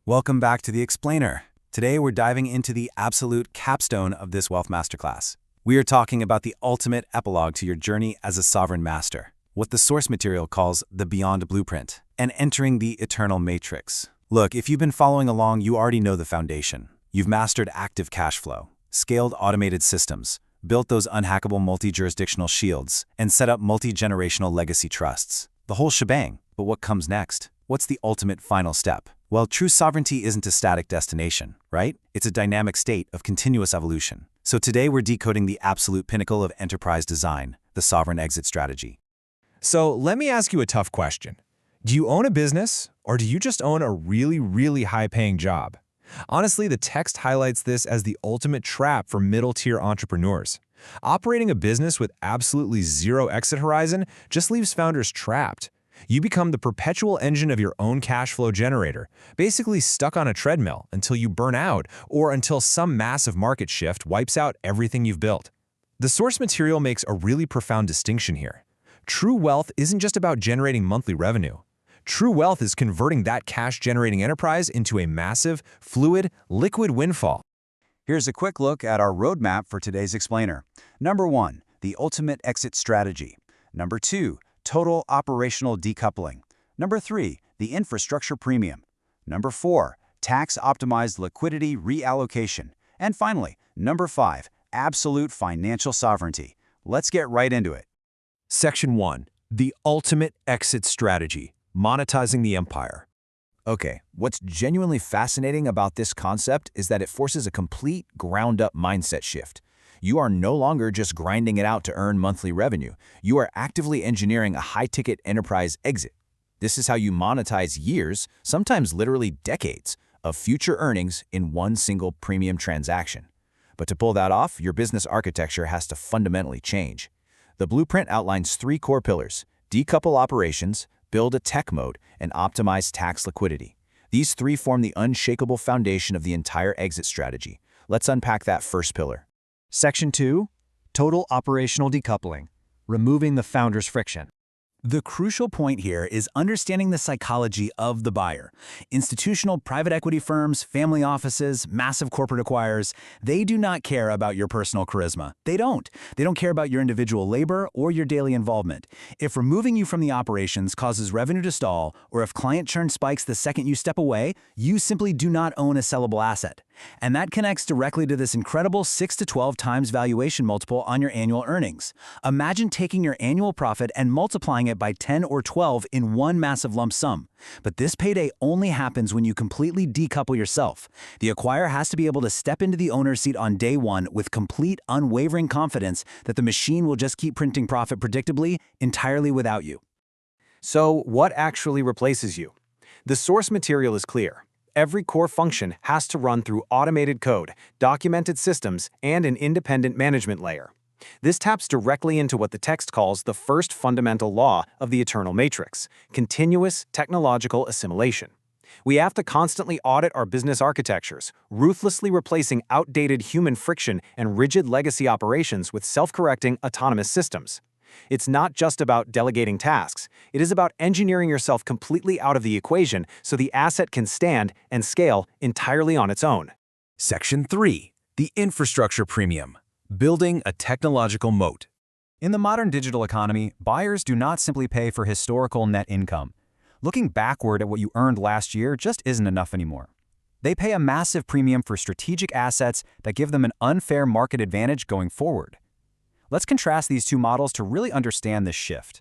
Welcome back to The Explainer. Today we're diving into the absolute capstone of this wealth masterclass. We are talking about the ultimate epilogue to your journey as a sovereign master, what the source material calls the beyond blueprint, and entering the eternal matrix. Look, if you've been following along, you already know the foundation. You've mastered active cash flow, scaled automated systems, built those unhackable multi-jurisdictional shields, and set up multi-generational legacy trusts. The whole shebang. But what comes next? What's the ultimate final step? Well, true sovereignty isn't a static destination, right? It's a dynamic state of continuous evolution. So today we're decoding the absolute pinnacle of enterprise design, the sovereign exit strategy. So let me ask you a tough question. Do you own a business, or do you just own a really high-paying job? Honestly, the text highlights this as the ultimate trap for middle-tier entrepreneurs. Operating a business with absolutely zero exit horizon just leaves founders trapped. You become the perpetual engine of your own cash flow generator, basically stuck on a treadmill until you burn out or until some massive market shift wipes out everything you've built. The source material makes a really profound distinction here. True wealth isn't just about generating monthly revenue. True wealth is converting that cash-generating enterprise into a massive, fluid, liquid windfall. Here's a quick look at our roadmap for today's explainer. Number 1, the ultimate exit strategy. Number 2, total operational decoupling. Number 3, the infrastructure premium. Number 4, tax-optimized liquidity reallocation. And finally, number 5, absolute financial sovereignty. Let's get right into it. Section 1. The ultimate exit strategy. Monetizing the empire. Okay, what's genuinely fascinating about this concept is that it forces a complete ground-up mindset shift. You are no longer just grinding it out to earn monthly revenue. You are actively engineering a high-ticket enterprise exit. This is how you monetize years, sometimes literally decades, of future earnings in one single premium transaction. But to pull that off, your business architecture has to fundamentally change. The blueprint outlines 3 core pillars: decouple operations, build a tech moat, and optimize tax liquidity. These 3 form the unshakable foundation of the entire exit strategy. Let's unpack that first pillar. Section 2, total operational decoupling, removing the founder's friction. The crucial point here is understanding the psychology of the buyer. Institutional private equity firms, family offices, massive corporate acquirers, they do not care about your personal charisma. They don't. They don't care about your individual labor or your daily involvement. If removing you from the operations causes revenue to stall, or if client churn spikes the second you step away, you simply do not own a sellable asset. And that connects directly to this incredible 6 to 12 times valuation multiple on your annual earnings. Imagine taking your annual profit and multiplying it by 10 or 12 in one massive lump sum. But this payday only happens when you completely decouple yourself. The acquirer has to be able to step into the owner's seat on day one with complete, unwavering confidence that the machine will just keep printing profit predictably, entirely without you. So, what actually replaces you? The source material is clear. Every core function has to run through automated code, documented systems, and an independent management layer. This taps directly into what the text calls the first fundamental law of the eternal matrix: continuous technological assimilation. We have to constantly audit our business architectures, ruthlessly replacing outdated human friction and rigid legacy operations with self-correcting autonomous systems. It's not just about delegating tasks. It is about engineering yourself completely out of the equation so the asset can stand and scale entirely on its own. Section 3. The infrastructure premium. Building a technological moat. In the modern digital economy, buyers do not simply pay for historical net income. Looking backward at what you earned last year just isn't enough anymore. They pay a massive premium for strategic assets that give them an unfair market advantage going forward. Let's contrast these 2 models to really understand this shift.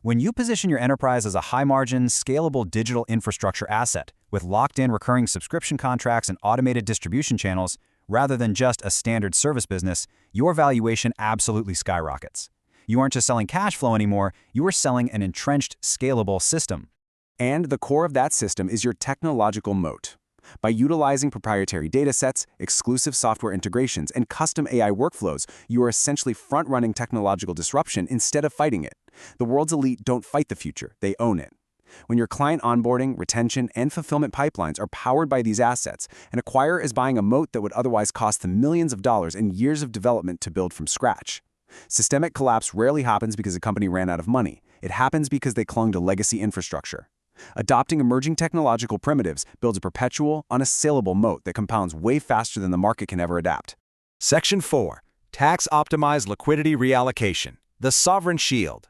When you position your enterprise as a high-margin, scalable digital infrastructure asset with locked-in recurring subscription contracts and automated distribution channels, rather than just a standard service business, your valuation absolutely skyrockets. You aren't just selling cash flow anymore, you are selling an entrenched, scalable system. And the core of that system is your technological moat. By utilizing proprietary datasets, exclusive software integrations, and custom AI workflows, you are essentially front-running technological disruption instead of fighting it. The world's elite don't fight the future, they own it. When your client onboarding, retention, and fulfillment pipelines are powered by these assets, an acquirer is buying a moat that would otherwise cost them millions of dollars and years of development to build from scratch. Systemic collapse rarely happens because a company ran out of money. It happens because they clung to legacy infrastructure. Adopting emerging technological primitives builds a perpetual, unassailable moat that compounds way faster than the market can ever adapt. Section 4. Tax-optimized liquidity reallocation, the sovereign shield.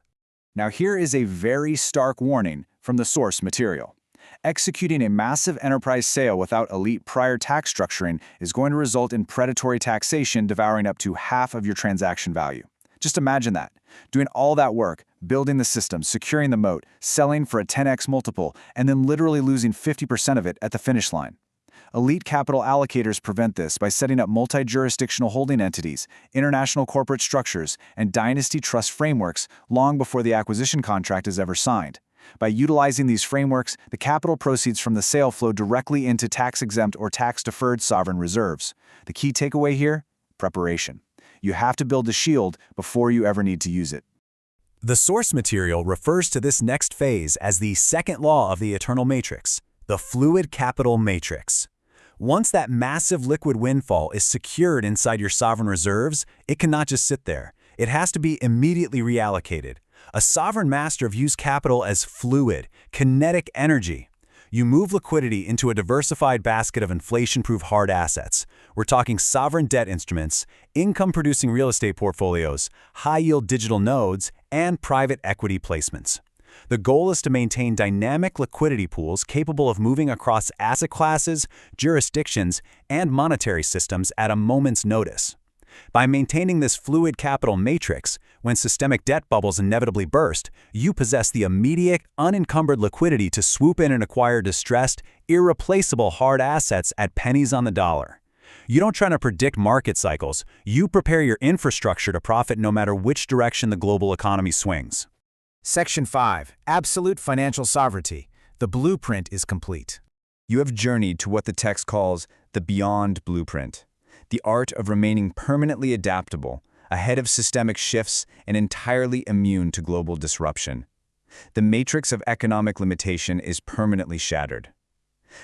Now here is a very stark warning from the source material. Executing a massive enterprise sale without elite prior tax structuring is going to result in predatory taxation devouring up to half of your transaction value. Just imagine that. Doing all that work, building the system, securing the moat, selling for a 10x multiple, and then literally losing 50% of it at the finish line. Elite capital allocators prevent this by setting up multi-jurisdictional holding entities, international corporate structures, and dynasty trust frameworks long before the acquisition contract is ever signed. By utilizing these frameworks, the capital proceeds from the sale flow directly into tax-exempt or tax-deferred sovereign reserves. The key takeaway here? Preparation. You have to build the shield before you ever need to use it. The source material refers to this next phase as the second law of the eternal matrix, the fluid capital matrix. Once that massive liquid windfall is secured inside your sovereign reserves, it cannot just sit there. It has to be immediately reallocated. A sovereign master views capital as fluid, kinetic energy. You move liquidity into a diversified basket of inflation-proof hard assets. We're talking sovereign debt instruments, income-producing real estate portfolios, high-yield digital nodes, and private equity placements. The goal is to maintain dynamic liquidity pools capable of moving across asset classes, jurisdictions, and monetary systems at a moment's notice. By maintaining this fluid capital matrix, when systemic debt bubbles inevitably burst, you possess the immediate, unencumbered liquidity to swoop in and acquire distressed, irreplaceable hard assets at pennies on the dollar. You don't try to predict market cycles, you prepare your infrastructure to profit no matter which direction the global economy swings. Section 5. Absolute financial sovereignty. The blueprint is complete. You have journeyed to what the text calls the beyond blueprint. The art of remaining permanently adaptable, ahead of systemic shifts, and entirely immune to global disruption. The matrix of economic limitation is permanently shattered.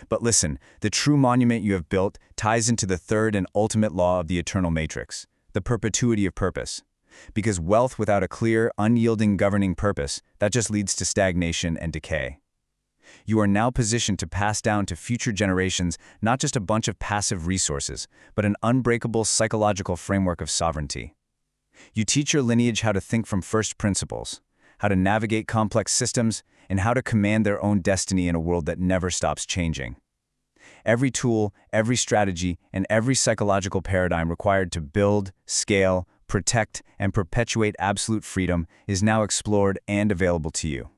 But listen, the true monument you have built ties into the third and ultimate law of the eternal matrix, the perpetuity of purpose. Because wealth without a clear, unyielding governing purpose, that just leads to stagnation and decay. You are now positioned to pass down to future generations not just a bunch of passive resources, but an unbreakable psychological framework of sovereignty. You teach your lineage how to think from first principles, how to navigate complex systems, and how to command their own destiny in a world that never stops changing. Every tool, every strategy, and every psychological paradigm required to build, scale, protect, and perpetuate absolute freedom is now explored and available to you.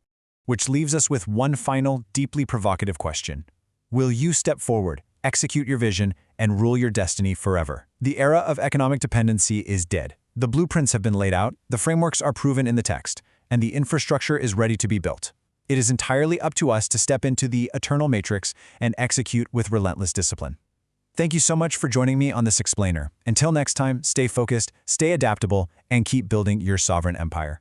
Which leaves us with one final, deeply provocative question. Will you step forward, execute your vision, and rule your destiny forever? The era of economic dependency is dead. The blueprints have been laid out, the frameworks are proven in the text, and the infrastructure is ready to be built. It is entirely up to us to step into the eternal matrix and execute with relentless discipline. Thank you so much for joining me on this explainer. Until next time, stay focused, stay adaptable, and keep building your sovereign empire.